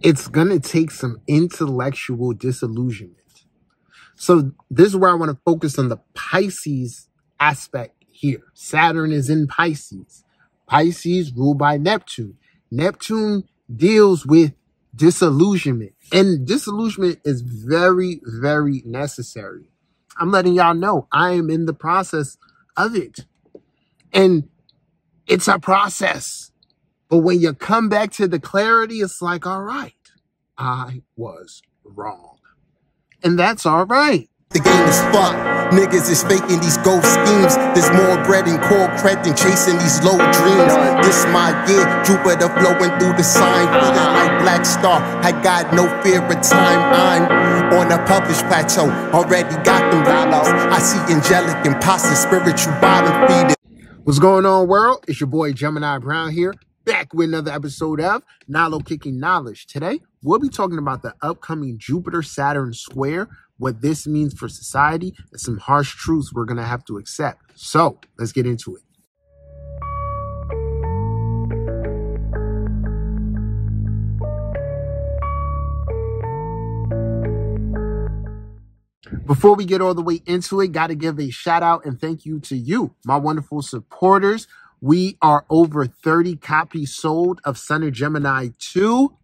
it's going to take some intellectual disillusionment. So this is where I want to focus on the Pisces aspect here. Saturn is in Pisces. Pisces ruled by Neptune. Neptune deals with disillusionment. And disillusionment is very, very necessary. I'm letting y'all know I am in the process of it. And it's a process. But when you come back to the clarity, it's like, all right, I was wrong. And that's all right. The game is fucked. Niggas is faking these ghost schemes. There's more bread and corporate than chasing these low dreams. This my year, Jupiter flowing through the sign, feeling like Black Star. I got no fear of time. I'm on a published plateau. Already got them dollars. I see angelic imposters, spiritual bottom feeding. What's going on, world? It's your boy Gemini Brown here, back with another episode of Nalo Kicking Knowledge. Today, we'll be talking about the upcoming Jupiter Saturn square, what this means for society, and some harsh truths we're going to have to accept. So, let's get into it. Before we get all the way into it, got to give a shout out and thank you to you, my wonderful supporters. We are over 30 copies sold of Sun of Gemini 2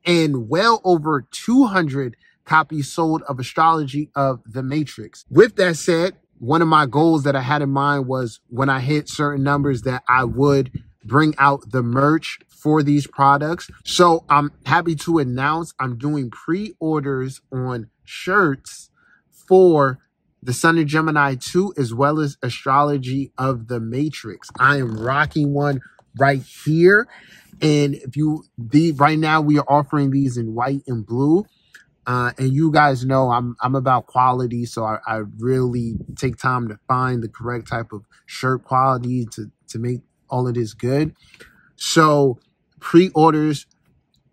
and well over 200 copies sold of Astrology of the Matrix. With that said, one of my goals that I had in mind was when I hit certain numbers that I would bring out the merch for these products. So I'm happy to announce I'm doing pre-orders on shirts for the Sun of Gemini 2 as well as Astrology of the Matrix. I am rocking one right here. And right now we are offering these in white and blue. And you guys know I'm about quality, so I really take time to find the correct type of shirt quality to make all of this good. So pre-orders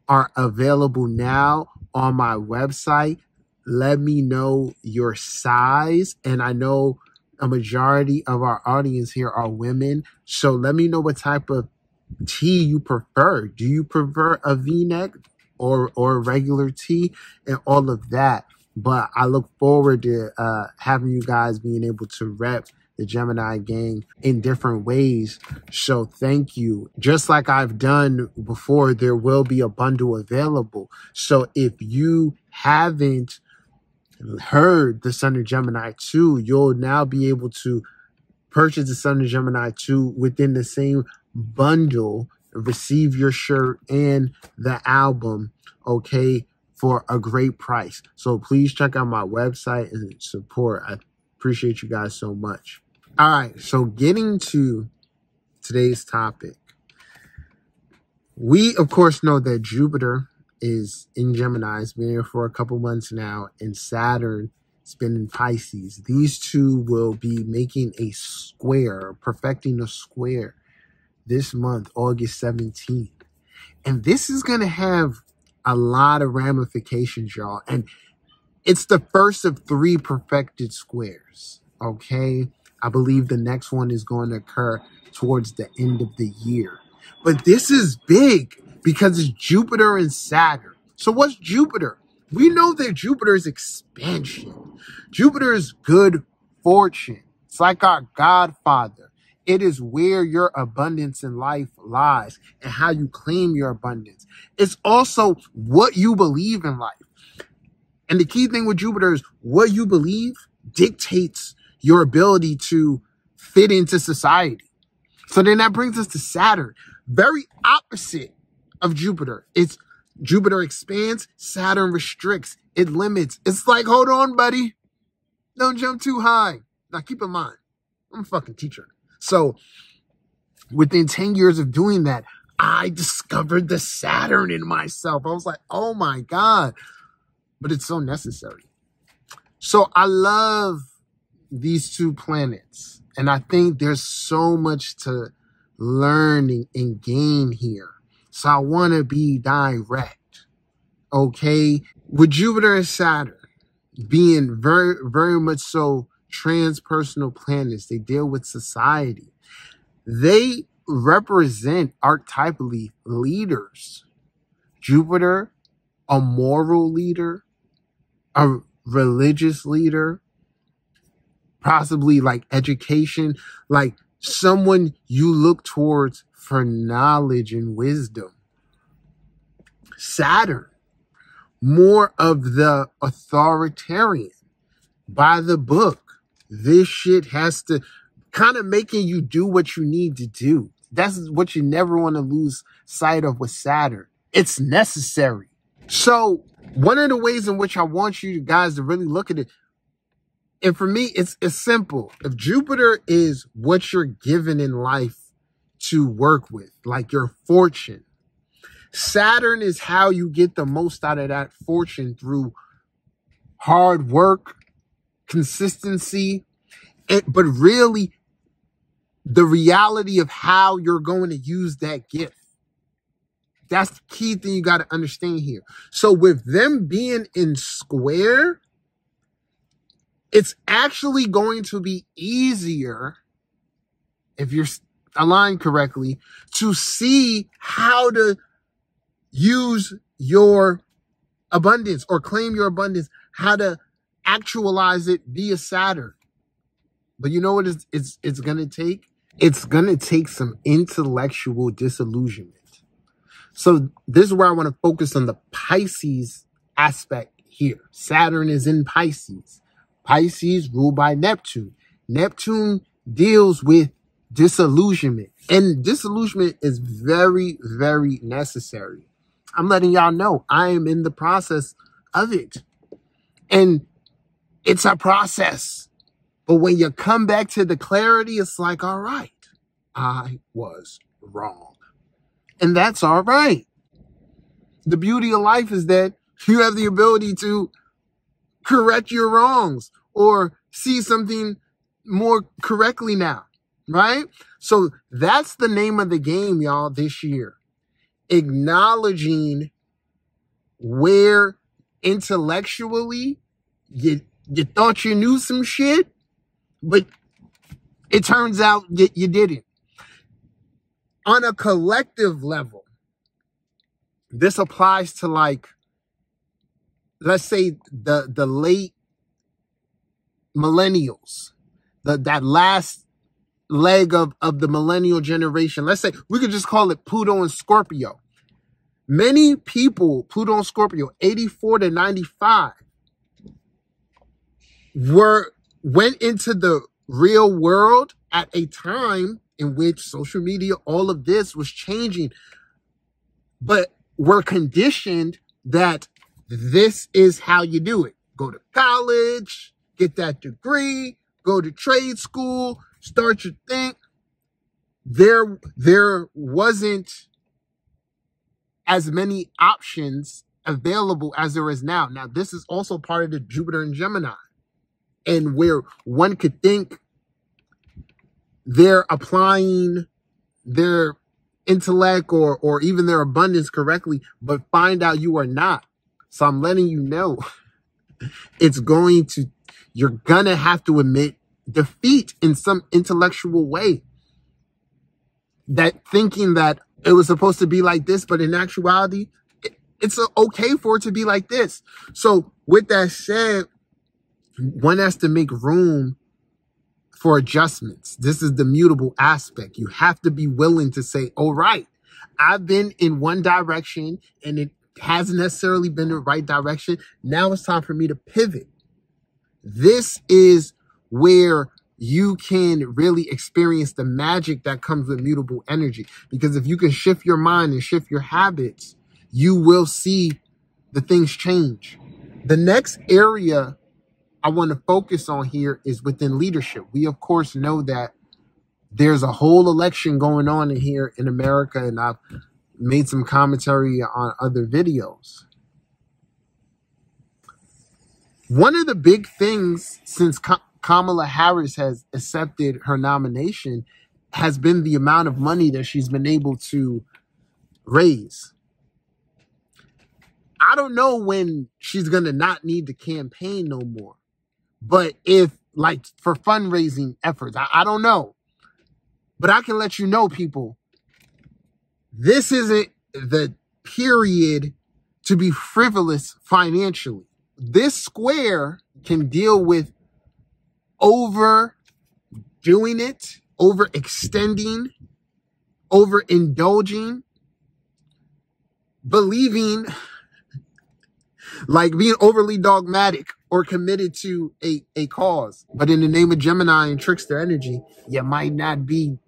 are available now on my website. Let me know your size, and I know a majority of our audience here are women, so let me know what type of tee you prefer. Do you prefer a V-neck or a regular tee and all of that? But I look forward to having you guys being able to rep the Gemini gang in different ways. So thank you. Just like I've done before, there will be a bundle available. So if you haven't heard the Sun of Gemini 2, you'll now be able to purchase the Sun of Gemini 2 within the same bundle, receive your shirt and the album, okay, for a great price. So please check out my website and support. I appreciate you guys so much. All right, so getting to today's topic. We, of course, know that Jupiter is in Gemini. It's been here for a couple months now, and Saturn has been in Pisces. These two will be making a square, perfecting a square this month, August 17th. And this is going to have a lot of ramifications, y'all. And it's the first of 3 perfected squares, okay? I believe the next one is going to occur towards the end of the year. But this is big because it's Jupiter and Saturn. So what's Jupiter? We know that Jupiter is expansion. Jupiter is good fortune. It's like our godfather. It is where your abundance in life lies and how you claim your abundance. It's also what you believe in life. And the key thing with Jupiter is what you believe dictates your ability to fit into society. So then that brings us to Saturn. Very opposite of Jupiter. It's Jupiter expands, Saturn restricts, it limits. It's like, hold on, buddy. Don't jump too high. Now keep in mind, I'm a fucking teacher. So within 10 years of doing that, I discovered the Saturn in myself. I was like, oh my God. But it's so necessary. So I love these 2 planets. And I think there's so much to learn and gain here. So I want to be direct, okay? With Jupiter and Saturn being very, very much so transpersonal planets, they deal with society. They represent archetypally leaders. Jupiter a moral leader, a religious leader, possibly like education, like someone you look towards for knowledge and wisdom. Saturn, more of the authoritarian, by the book. This shit has to kind of making you do what you need to do. That's what you never want to lose sight of with Saturn. It's necessary. So one of the ways in which I want you guys to really look at it, and for me, it's simple. If Jupiter is what you're given in life to work with, like your fortune, Saturn is how you get the most out of that fortune through hard work, consistency, but really the reality of how you're going to use that gift. That's the key thing you got to understand here. So with them being in square, it's actually going to be easier, if you're aligned correctly, to see how to use your abundance or claim your abundance, how to actualize it via Saturn. But you know what it's going to take? It's going to take some intellectual disillusionment. So this is where I want to focus on the Pisces aspect here. Saturn is in Pisces. Pisces ruled by Neptune. Neptune deals with disillusionment. And disillusionment is very, very necessary. I'm letting y'all know I am in the process of it. And it's a process. But when you come back to the clarity, it's like, all right, I was wrong. And that's all right. The beauty of life is that you have the ability to correct your wrongs or see something more correctly now, right? So that's the name of the game, y'all, this year. Acknowledging where intellectually you thought you knew some shit, but it turns out you didn't. On a collective level, this applies to, like, let's say the late millennials, that last leg of the millennial generation. Let's say we could just call it Pluto and Scorpio. Many people, Pluto and Scorpio, 84 to 95, went into the real world at a time in which social media, all of this was changing, but we're conditioned that this is how you do it. Go to college, get that degree, go to trade school, start your thing. There wasn't as many options available as there is now. Now, this is also part of the Jupiter and Gemini, and where one could think they're applying their intellect or even their abundance correctly, but find out you are not. So I'm letting you know, you're gonna have to admit defeat in some intellectual way. That thinking that it was supposed to be like this, but in actuality, it's okay for it to be like this. So with that said, one has to make room for adjustments. This is the mutable aspect. You have to be willing to say, all right, I've been in one direction and it hasn't necessarily been the right direction. Now it's time for me to pivot. This is where you can really experience the magic that comes with mutable energy. Because if you can shift your mind and shift your habits, you will see the things change. The next area I want to focus on here is within leadership. We, of course, know that there's a whole election going on in here in America, and I've made some commentary on other videos. One of the big things since Kamala Harris has accepted her nomination has been the amount of money that she's been able to raise. I don't know when she's going to not need to campaign no more. But if, like, for fundraising efforts, I don't know. But I can let you know, people, this isn't the period to be frivolous financially. This square can deal with overdoing it, overextending, overindulging, believing, like being overly dogmatic or committed to a cause. But in the name of Gemini and trickster energy, you might not be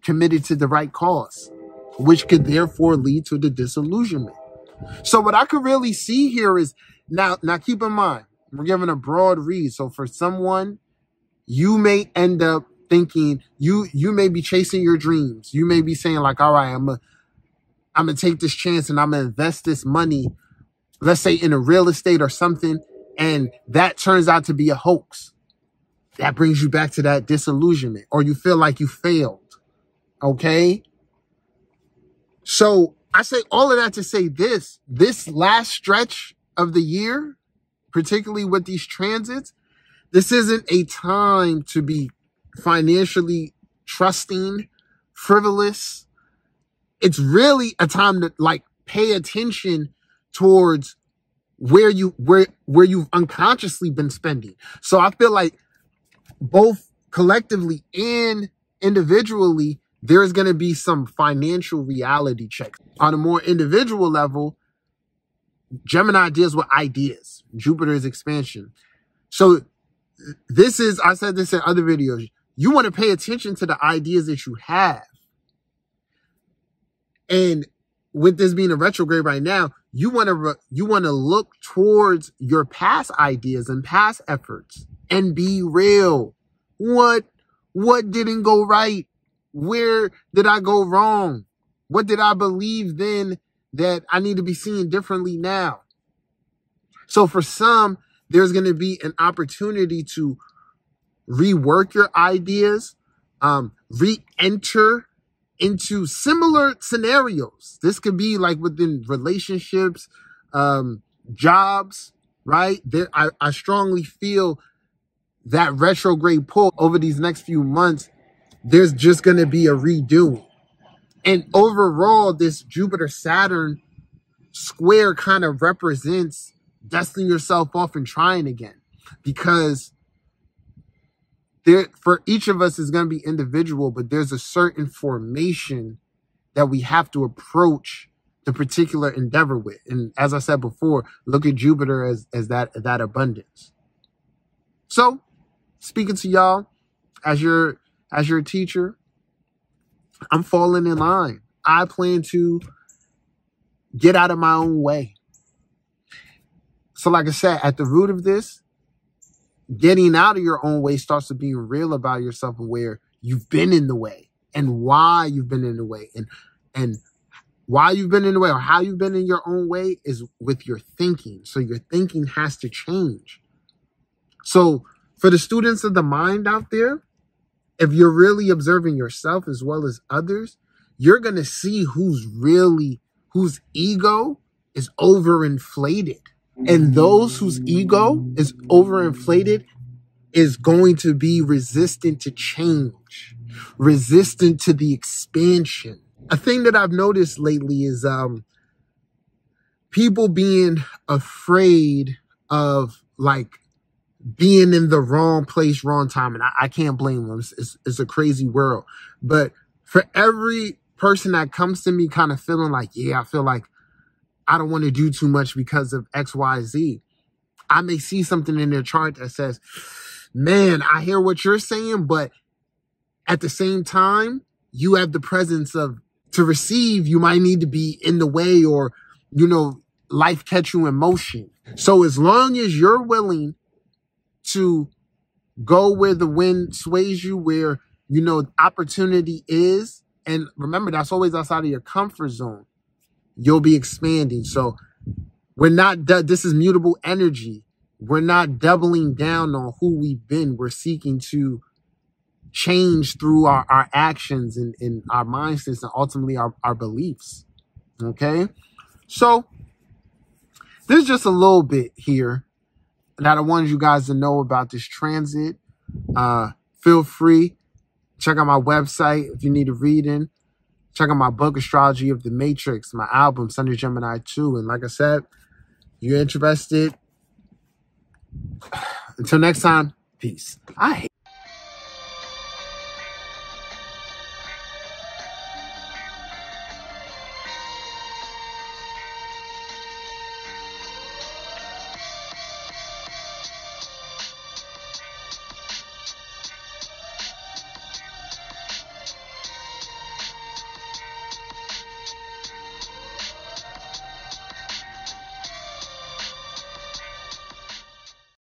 committed to the right cause, which could therefore lead to the disillusionment. So what I could really see here is, now keep in mind, we're giving a broad read. So for someone, you may end up thinking, you may be chasing your dreams. You may be saying like, all right, I'm gonna take this chance and I'm gonna invest this money, let's say in a real estate or something, and that turns out to be a hoax. That brings you back to that disillusionment, or you feel like you failed. Okay? So I say all of that to say this last stretch of the year, particularly with these transits, this isn't a time to be financially trusting, frivolous. It's really a time to like pay attention towards where you've unconsciously been spending. So I feel like both collectively and individually, there's going to be some financial reality checks. On a more individual level, Gemini deals with ideas. Jupiter is expansion. So this is, I said this in other videos, you want to pay attention to the ideas that you have. And with this being a retrograde right now, you want to look towards your past ideas and past efforts and be real. What didn't go right? Where did I go wrong? What did I believe then that I need to be seeing differently now? So for some, there's going to be an opportunity to rework your ideas, re-enter into similar scenarios. This could be like within relationships, jobs, right? I strongly feel that retrograde pull over these next few months. There's just going to be a redo. And overall, this Jupiter Saturn square kind of represents dusting yourself off and trying again, because there, for each of us, is going to be individual, but there's a certain formation that we have to approach the particular endeavor with. And as I said before, look at Jupiter as that abundance. So speaking to y'all as your teacher, I'm falling in line. I plan to get out of my own way. So like I said, at the root of this, getting out of your own way starts to being real about yourself and where you've been in the way and why you've been in the way. And why you've been in the way or how you've been in your own way is with your thinking. So your thinking has to change. So for the students of the mind out there, if you're really observing yourself as well as others, you're going to see whose ego is overinflated. And those whose ego is overinflated is going to be resistant to change, resistant to the expansion. A thing that I've noticed lately is people being afraid of like being in the wrong place, wrong time. And I can't blame them. It's a crazy world. But for every person that comes to me kind of feeling like, yeah, I feel like I don't want to do too much because of X, Y, Z, I may see something in their chart that says, man, I hear what you're saying, but at the same time, you have the presence of, to receive, you might need to be in the way or, you know, life catch you in motion. So as long as you're willing to go where the wind sways you, where, you know, opportunity is, and remember, that's always outside of your comfort zone, you'll be expanding. So we're not, this is mutable energy. We're not doubling down on who we've been. We're seeking to change through our actions and our mindsets and ultimately our beliefs. Okay. So there's just a little bit here that I wanted you guys to know about this transit. Feel free, check out my website if you need a reading. Check out my book, Astrology of the Matrix, my album, Sun of Gemini 2. And like I said, You're interested? Until next time, peace. I hate